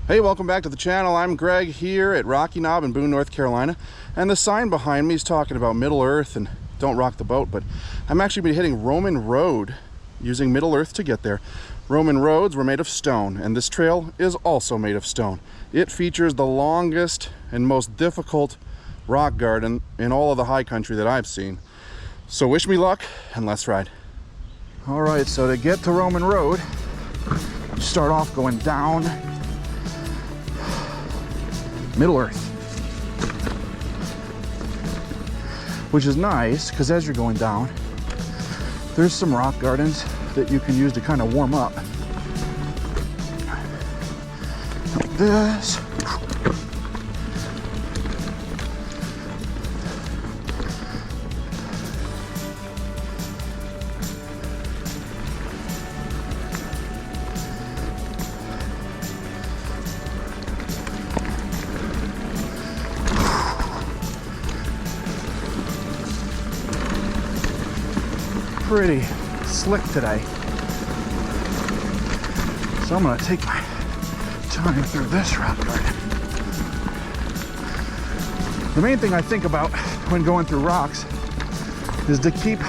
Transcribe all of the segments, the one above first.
Hey, welcome back to the channel. I'm Greg here at Rocky Knob in Boone, North Carolina. And the sign behind me is talking about Middle Earth and don't rock the boat, but I'm actually been hitting Roman Road using Middle Earth to get there. Roman roads were made of stone, and this trail is also made of stone. It features the longest and most difficult rock garden in all of the high country that I've seen. So wish me luck and let's ride. All right, so to get to Roman Road, you start off going down Middle Earth, which is nice because as you're going down, there's some rock gardens that you can use to kind of warm up. Like this. Pretty slick today, so I'm going to take my time through this rock garden. The main thing I think about when going through rocks is to keep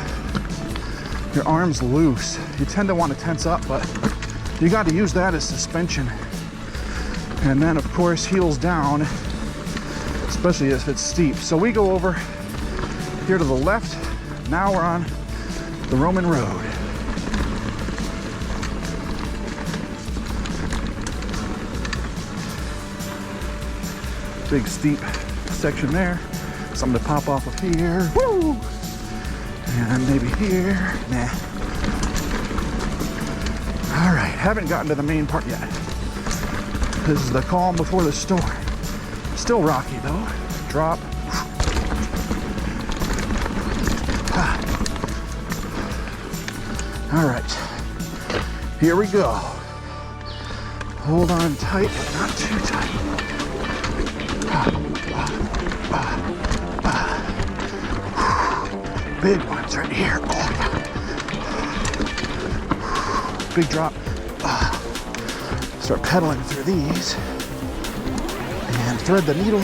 your arms loose. You tend to want to tense up, but you got to use that as suspension. And then of course heels down, especially if it's steep. So we go over here to the left. Now we're on the Roman Road. Big steep section there. Something to pop off of here. Woo! And maybe here. Nah. All right, haven't gotten to the main part yet. This is the calm before the storm. Still rocky though. Drop. All right, here we go. Hold on tight, but not too tight. Big ones right here. Oh, yeah. Big drop. Start pedaling through these and thread the needle.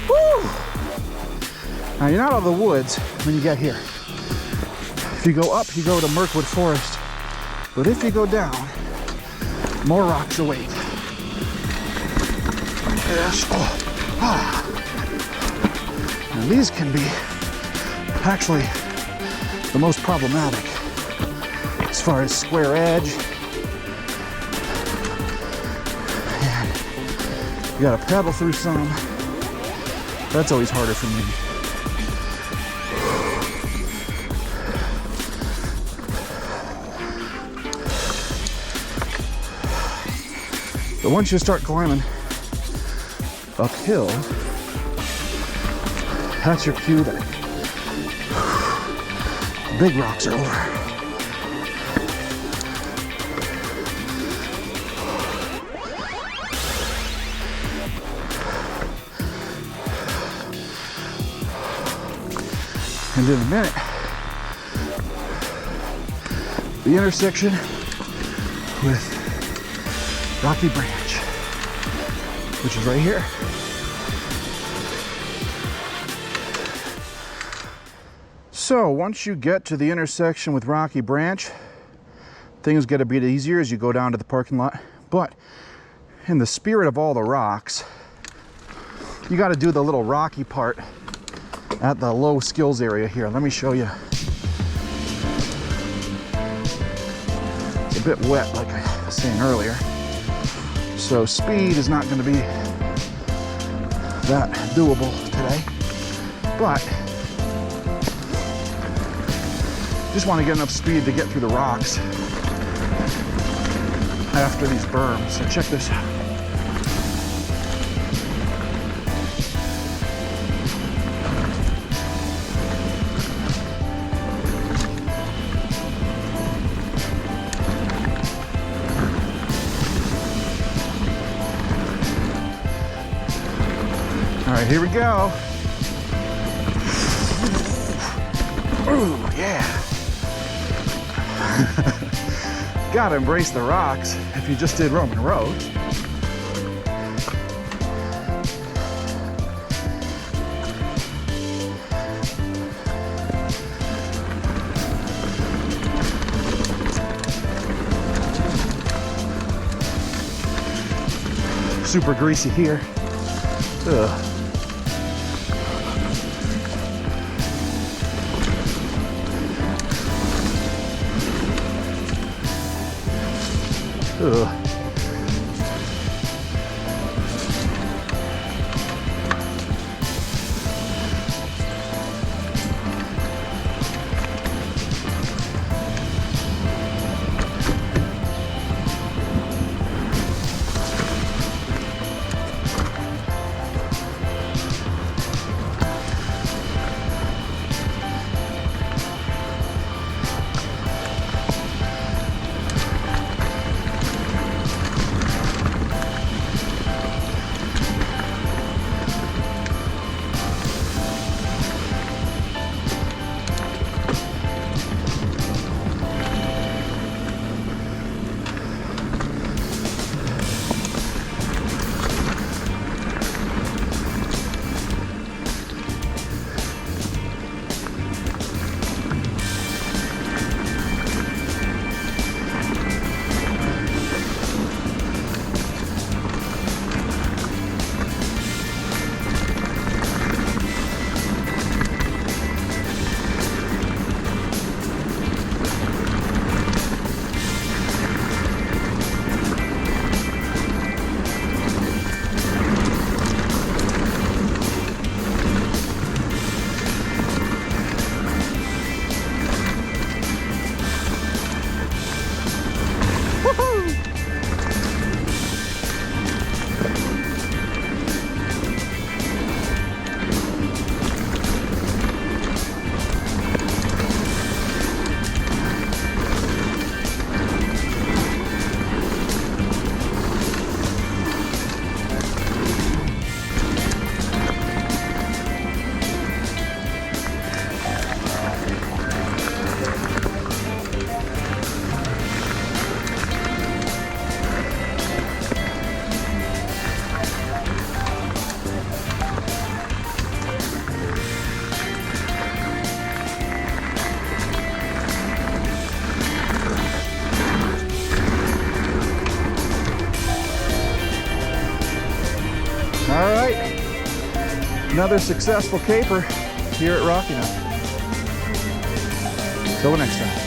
Woo! Now you're not out of the woods when you get here. If you go up, you go to Mirkwood Forest. But if you go down, more rocks await. Yes. Oh. Ah. And these can be actually the most problematic as far as square edge. And you gotta paddle through some. That's always harder for me. But once you start climbing uphill, that's your cue that big rocks are over. And in a minute, the intersection with Rocky Branch, which is right here. So once you get to the intersection with Rocky Branch, things get a bit easier as you go down to the parking lot. But in the spirit of all the rocks, you got to do the little rocky part at the low skills area here. Let me show you. It's a bit wet, like I was saying earlier. So speed is not going to be that doable today, but just want to get enough speed to get through the rocks after these berms. So check this out. All right, here we go. Ooh, yeah. Gotta embrace the rocks if you just did Roman roads. Super greasy here. Ugh. Ugh. All right, another successful caper here at Rocky Knob. Till next time.